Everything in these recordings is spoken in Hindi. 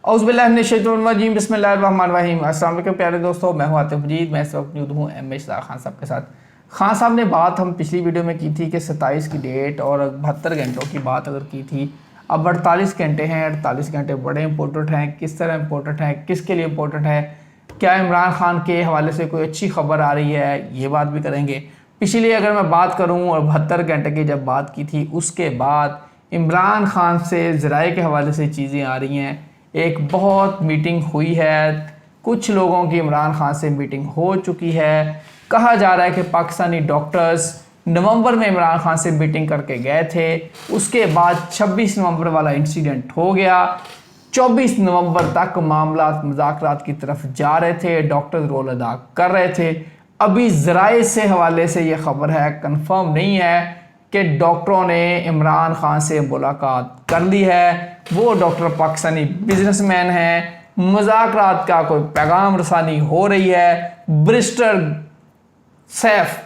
औज़ुबिल्लाहिमिनश्शैतानिर्रजीम बिस्मिल्लाहिर्रहमानिर्रहीम। अस्सलाम वालेकुम प्यारे दोस्तों, मैं हूं आतिफ मजीद। मैं इस वक्त मौजूद हूं इशराक खान साहब के साथ। खान साहब ने बात हम पिछली वीडियो में की थी कि 27 की डेट और 72 घंटों की बात अगर की थी। अब 48 घंटे हैं। 48 घंटे बड़े इंपॉर्टेंट हैं। किस तरह इंपॉर्टेंट है, किसके लिए इंपॉर्टेंट है, क्या इमरान खान के हवाले से कोई अच्छी खबर आ रही है, ये बात भी करेंगे। पिछली अगर मैं बात करूँ और 72 घंटे की जब बात की थी, उसके बाद इमरान खान से ज़राए के हवाले से चीज़ें आ रही हैं। एक बहुत मीटिंग हुई है, कुछ लोगों की इमरान खान से मीटिंग हो चुकी है। कहा जा रहा है कि पाकिस्तानी डॉक्टर्स नवंबर में इमरान खान से मीटिंग करके गए थे। उसके बाद 26 नवंबर वाला इंसिडेंट हो गया। 24 नवंबर तक मामला मुज़ाकरात की तरफ जा रहे थे, डॉक्टर्स रोल अदा कर रहे थे। अभी ज़राए से हवाले से ये खबर है, कंफर्म नहीं है कि डॉक्टरों ने इमरान खान से मुलाकात कर ली है। वो डॉक्टर पाकिस्तानी बिजनेसमैन हैं, मुज़ाकरात का कोई पैगाम रसानी हो रही है। बैरिस्टर सैफ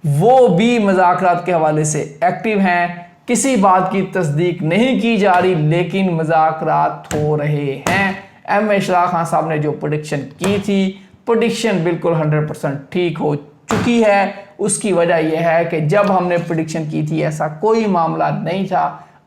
वो भी मुज़ाकरात के हवाले से एक्टिव हैं। किसी बात की तस्दीक नहीं की जा रही, लेकिन मुज़ाकरात हो रहे हैं। इशराक खान साहब ने जो प्रेडिक्शन की थी, प्रेडिक्शन बिल्कुल 100% ठीक हो चुकी है। उसकी वजह यह है कि जब हमने प्रेडिक्शन की थी ऐसा कोई मामला नहीं था।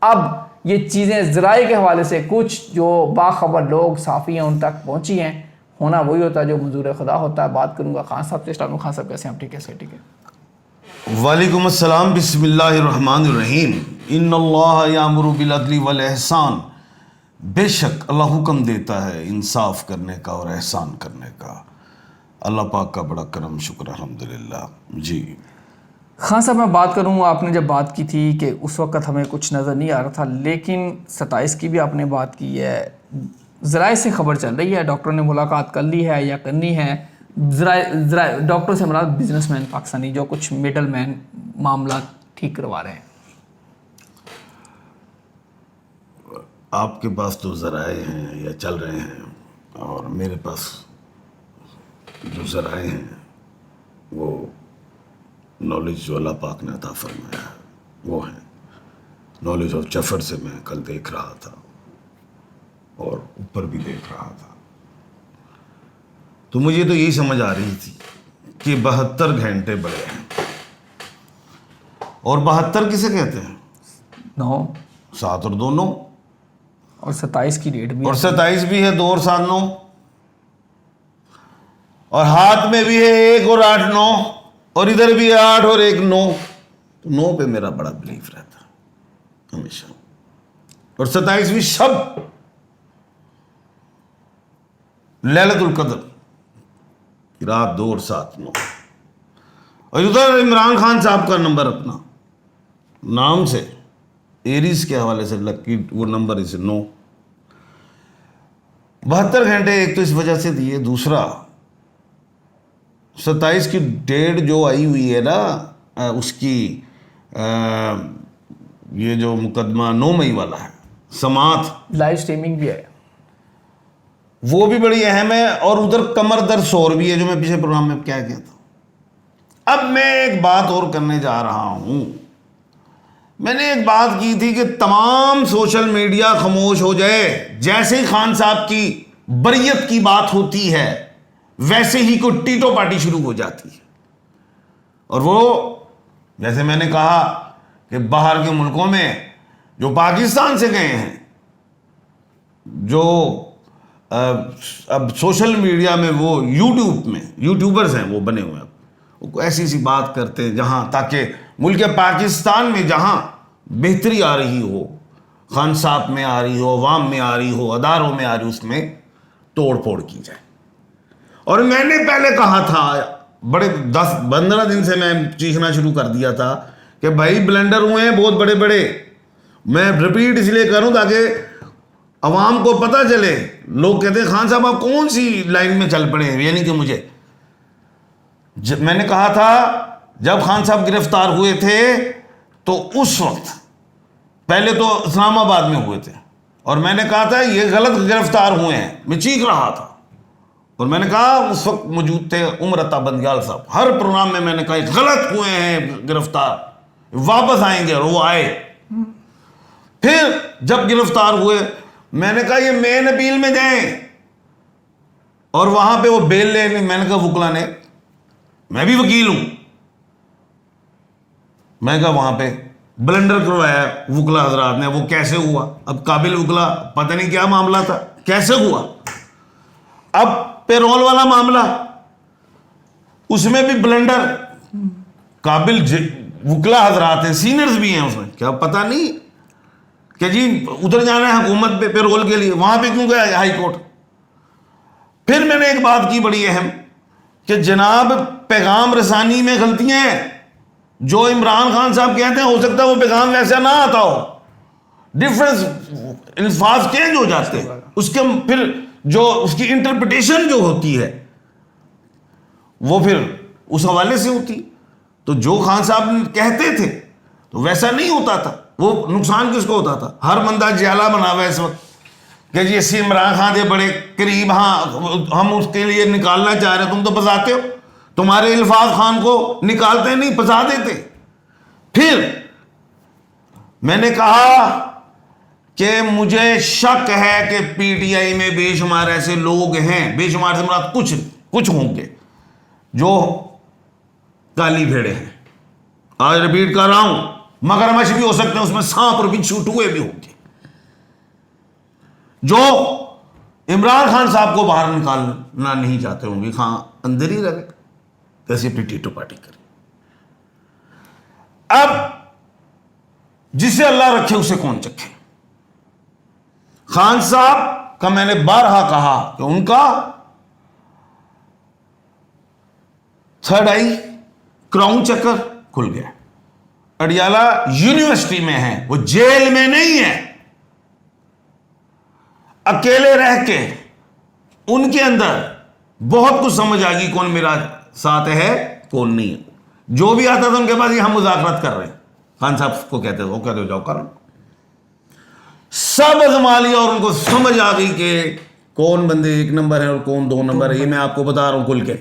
अब ये चीज़ें ज़राए के हवाले से कुछ जो बाखबर लोग साफ़ी हैं उन तक पहुँची हैं। होना वही होता है जो मंजूर खुदा होता है। बात करूँगा खान साहब से। इस्लाम खान साहब कैसे हैं? ठीक है, ठीक है। वालेकुम अस्सलाम, बिस्मिल्लाहिर्रहमानिर्रहीम। इन्नल्लाह यामुरु बिल अदली वल एहसान। बेशक अल्लाह हुक्म देता है इंसाफ करने का और एहसान करने का। अल्लाह पाक का बड़ा करम, शुक्र अल्हम्दुलिल्लाह। जी खान साहब, मैं बात करूँ, आपने जब बात की थी कि उस वक्त हमें कुछ नज़र नहीं आ रहा था, लेकिन 27 की भी आपने बात की है। ज़राए से खबर चल रही है डॉक्टर ने मुलाकात कर ली है या करनी है। ज़राए डॉक्टर से मुराद बिजनेसमैन पाकिस्तानी जो कुछ मिडल मैन मामला ठीक करवा रहे हैं। आपके पास तो ज़राए हैं या चल रहे हैं, और मेरे पास जो ज़राए हैं वो नॉलेज जो अल्लाह पाक ने अता फरमाया है वो है। नॉलेज ऑफ जफर से मैं कल देख रहा था और ऊपर भी देख रहा था, तो मुझे तो यही समझ आ रही थी कि 72 घंटे बड़े हैं। और 72 किसे कहते हैं? 9 7 और 2 9, और 27 की डेट भी, और 27 भी है, 2 और 7 9, और हाथ में भी है 1 और 8 9, और इधर भी है 8 और 1 9। तो 9 पे मेरा बड़ा बिलीफ रहता है हमेशा। और 27वीं शब लैलतुल कद्र की रात, 2 और 7 9। और उधर इमरान खान साहब का नंबर अपना नाम से एरीज के हवाले से लकी वो नंबर इसे 9। 72 घंटे एक तो इस वजह से दिए। दूसरा 27 की डेट जो आई हुई है ना, उसकी ये जो मुकदमा 9 मई वाला है, समात लाइव स्ट्रीमिंग भी है, वो भी बड़ी अहम है। और उधर कमर दर्द शोर भी है, जो मैं पिछले प्रोग्राम में क्या किया था। अब मैं एक बात और करने जा रहा हूं। मैंने एक बात की थी कि तमाम सोशल मीडिया खामोश हो जाए। जैसे ही खान साहब की बरियत की बात होती है, वैसे ही कोई टीटो पार्टी शुरू हो जाती है। और वो जैसे मैंने कहा कि बाहर के मुल्कों में जो पाकिस्तान से गए हैं, जो अब सोशल मीडिया में वो यूट्यूबर्स हैं, वो बने हुए हैं, वो ऐसी सी बात करते हैं जहां, ताकि मुल्क पाकिस्तान में जहां बेहतरी आ रही हो, खान साहब में आ रही हो, अवाम में आ रही हो, अदारों में आ रही हो, उसमें तोड़ फोड़ की जाए। और मैंने पहले कहा था, बड़े 10-15 दिन से मैं चीखना शुरू कर दिया था कि भाई ब्लेंडर हुए हैं बहुत बड़े बड़े। मैं रिपीट इसलिए करूं ताकि अवाम को पता चले। लोग कहते हैं खान साहब आप कौन सी लाइन में चल पड़े हैं, यानी कि मुझे मैंने कहा था जब खान साहब गिरफ्तार हुए थे तो उस वक्त पहले तो इस्लामाबाद में हुए थे, और मैंने कहा था ये गलत गिरफ्तार हुए हैं। मैं चीख रहा था और मैंने कहा, उस वक्त मौजूद थे उमर अता बंदयाल साहब। हर प्रोग्राम में मैंने कहा गलत हुए हैं गिरफ्तार, वापस आएंगे, और वो आए। फिर जब गिरफ्तार हुए मैंने कहा ये मेन अपील में जाएं, और वहां पे वो बेल ले ली। मैंने कहा वकला ने, मैं भी वकील हूं, मैं कहा वहां पे ब्लंडर करवाया वकला हजरात ने। वो कैसे हुआ? अब काबिल वकला, पता नहीं क्या मामला था, कैसे हुआ। अब पेरोल वाला मामला, उसमें भी ब्लंडर। काबिल वकला हजरात हैं, सीनियर्स भी हैं उसमें, क्या पता नहीं कि जी उधर जाना है हुकूमत पे पेरोल के लिए, वहां पे क्यों गया हाई कोर्ट। फिर मैंने एक बात की बड़ी अहम, कि जनाब पैगाम रसानी में गलतियां हैं। जो इमरान खान साहब कहते हैं, हो सकता है वो पैगाम वैसा ना आता हो, डिफरेंस अल्फाज चेंज हो जाते हैं, उसके फिर जो उसकी इंटरप्रिटेशन जो होती है वो फिर उस हवाले से होती। तो जो खान साहब कहते थे तो वैसा नहीं होता था। वो नुकसान किसको होता था? हर बंदा ज्याला बना हुआ है इस वक्त कि जी इसी इमरान खान के बड़े करीब, हाँ हम उसके लिए निकालना चाह रहे, तुम तो फंसाते हो, तुम्हारे इल्फाज खान को निकालते नहीं, फंसा देते। फिर मैंने कहा कि मुझे शक है कि पीटीआई में बेशुमार ऐसे लोग हैं, बेशुमार से मुराद कुछ होंगे जो काली भेड़े हैं। आज रिपीट कर रहा हूं, मगरमच्छ भी हो सकते हैं उसमें, सांप और बिच्छू टूए भी होंगे, जो इमरान खान साहब को बाहर निकालना नहीं चाहते होंगे, खां अंदर ही रहे, कैसे अपनी टीटू पार्टी करें। अब जिसे अल्लाह रखे उसे कौन चखे। खान साहब का मैंने बारहा कहा कि उनका थर्ड आई क्राउन चक्कर खुल गया। अडियाला यूनिवर्सिटी में है, वो जेल में नहीं है। अकेले रह के उनके अंदर बहुत कुछ समझ आ गई, कौन मेरा साथ है कौन नहीं है। जो भी आता था उनके पास, ये हम मुज़ाकरात कर रहे हैं, खान साहब को कहते थे, वो कहते जाओ करो। सब आजमा लिया और उनको समझ आ गई कि कौन बंदे एक नंबर है और कौन दो नंबर है। ये मैं आपको बता रहा हूं खुल के।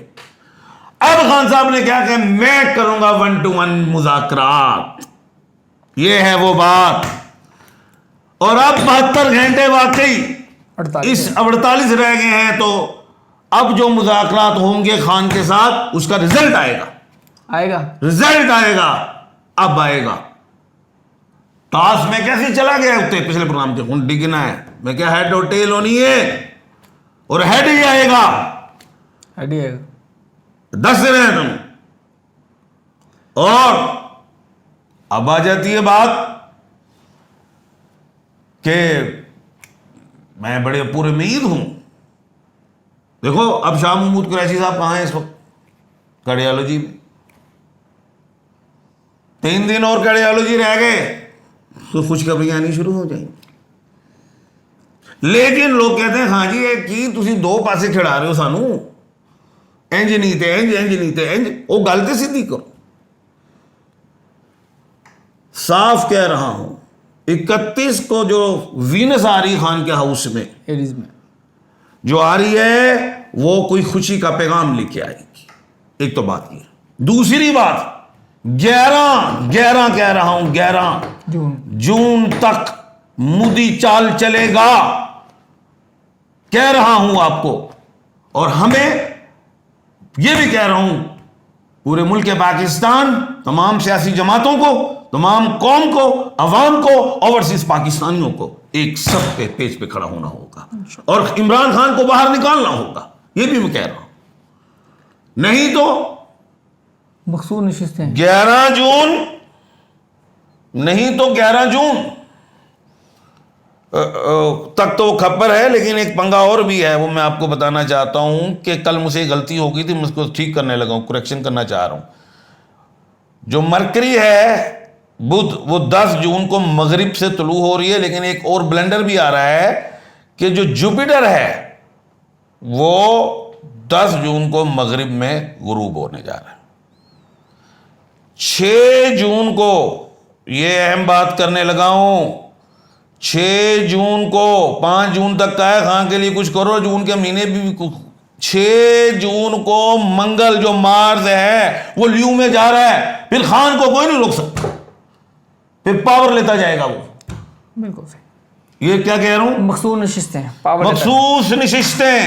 अब खान साहब ने क्या कहा, मैं करूंगा 1-to-1 मुज़ाकरात, ये है वो बात। और अब 72 घंटे वाकई इस 48 रह गए हैं, तो अब जो मुज़ाकरात होंगे खान के साथ, उसका रिजल्ट आएगा, रिजल्ट आएगा, अब आएगा। टास में कैसे चला गया उतने पिछले प्रोग्राम के, कौन डिगना है, मैं क्या हेड और टेल होनी है, और हेड ही आएगा, 10 दिन है तुम। और अब आ जाती है बात कि मैं बड़े पूरे उम्मीद हूं। देखो अब शाह महमूद कुरैशी साहब कहां हैं इस वक्त? कार्डियोलॉजी में। 3 दिन और कार्डियोलॉजी रह गए तो खुशखबरियां आनी शुरू हो जाएंगी। लेकिन लोग कहते हैं हाँ जी की तुसी 2 पासे खिड़ा रहे हो सानू, इंज नहीं थे इंज, इंज नहीं थे इंज। वो गल तो सीधी करो। साफ कह रहा हूं, 31 को जो वीनस आ रही खान के हाउस में, एरीज में जो आ रही है, वो कोई खुशी का पैगाम लेके आएगी। एक तो बात ये। दूसरी बात, 11 कह रहा हूं, 11 जून तक मोदी चाल चलेगा, कह रहा हूं आपको। और हमें यह भी कह रहा हूं पूरे मुल्क पाकिस्तान, तमाम सियासी जमातों को, तमाम कौम को, अवाम को, ओवरसीज पाकिस्तानियों को एक सब पे पेज पे खड़ा होना होगा और इमरान खान को बाहर निकालना होगा। यह भी मैं कह रहा हूं, नहीं तो मखसूस नशिस्तें 11 जून, नहीं तो 11 जून तक तो खबर है। लेकिन एक पंगा और भी है, वो मैं आपको बताना चाहता हूं कि कल मुझसे गलती हो गई थी, मैं उसको ठीक करने लगा हूं, करेक्शन करना चाह रहा हूं। जो मरकरी है बुध, वो 10 जून को मगरिब से तुलू हो रही है। लेकिन एक और ब्लेंडर भी आ रहा है कि जो जुपिटर है वो 10 जून को मगरिब में गुरूब होने जा रहा है। 6 जून को, ये अहम बात करने लगा हूं, 6 जून को, 5 जून तक का है, खान के लिए कुछ करो, जून के महीने भी 6 जून को मंगल जो मार्स है वो ल्यू में जा रहा है। फिर खान को कोई नहीं रोक सकता, फिर पावर लेता जाएगा वो। बिल्कुल सही। ये क्या कह रहा हूं, मखसूस नशिस्तें, पावर मखसूस नशिस्तें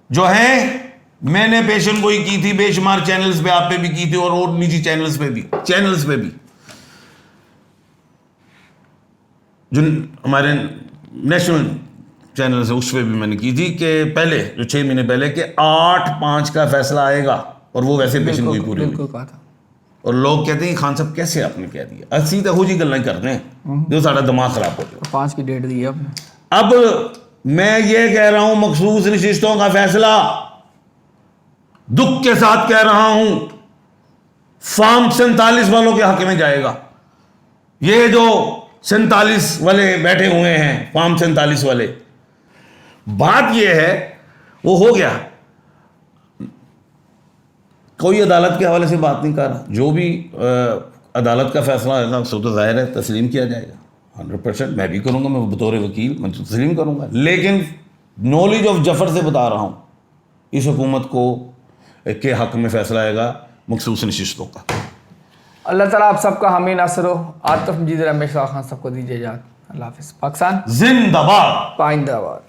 जो हैं, मैंने पेशन गोई की थी बेशुमार चैनल्स पे, आप पे भी की थी और निजी चैनल्स पे भी जो हमारे नेशनल चैनल है उस पर भी मैंने की थी कि पहले जो 6 महीने पहले कि 8/5 का फैसला आएगा, और वो वैसे पेशन गोई पूरी हुई। बिल्कुल कहा था। और लोग कहते हैं खान साहब कैसे आपने कह दिया, असली तो हो जी गल्लां करते हैं जो सारा दिमाग खराब हो गया। 5 की डेट दी है आपने। अब मैं ये कह रहा हूं मखसूस नशिस्तों का फैसला दुख के साथ कह रहा हूं फार्म 47 वालों के हक में जाएगा। ये जो 47 वाले बैठे हुए हैं, फार्म 47 वाले, बात यह है वो हो गया, कोई अदालत के हवाले से बात नहीं कर रहा, जो भी अदालत का फैसला है ना उसको तो जाहिर है तस्लीम किया जाएगा 100%। मैं भी करूंगा, मैं बतौर वकील मैं तो तस्लीम करूंगा, लेकिन नॉलेज ऑफ जफर से बता रहा हूं इस हुकूमत को के हक में फैसला आएगा मखसूस नशिस्तों का। अल्लाह ताला आप सबका हामी नासर हो। आतिफ मजीद रमेश खान सबको दीजिए इजाज़त। अल्लाह हाफिज़। पाकिस्तान जिंदाबाद। पाइंदाबाद।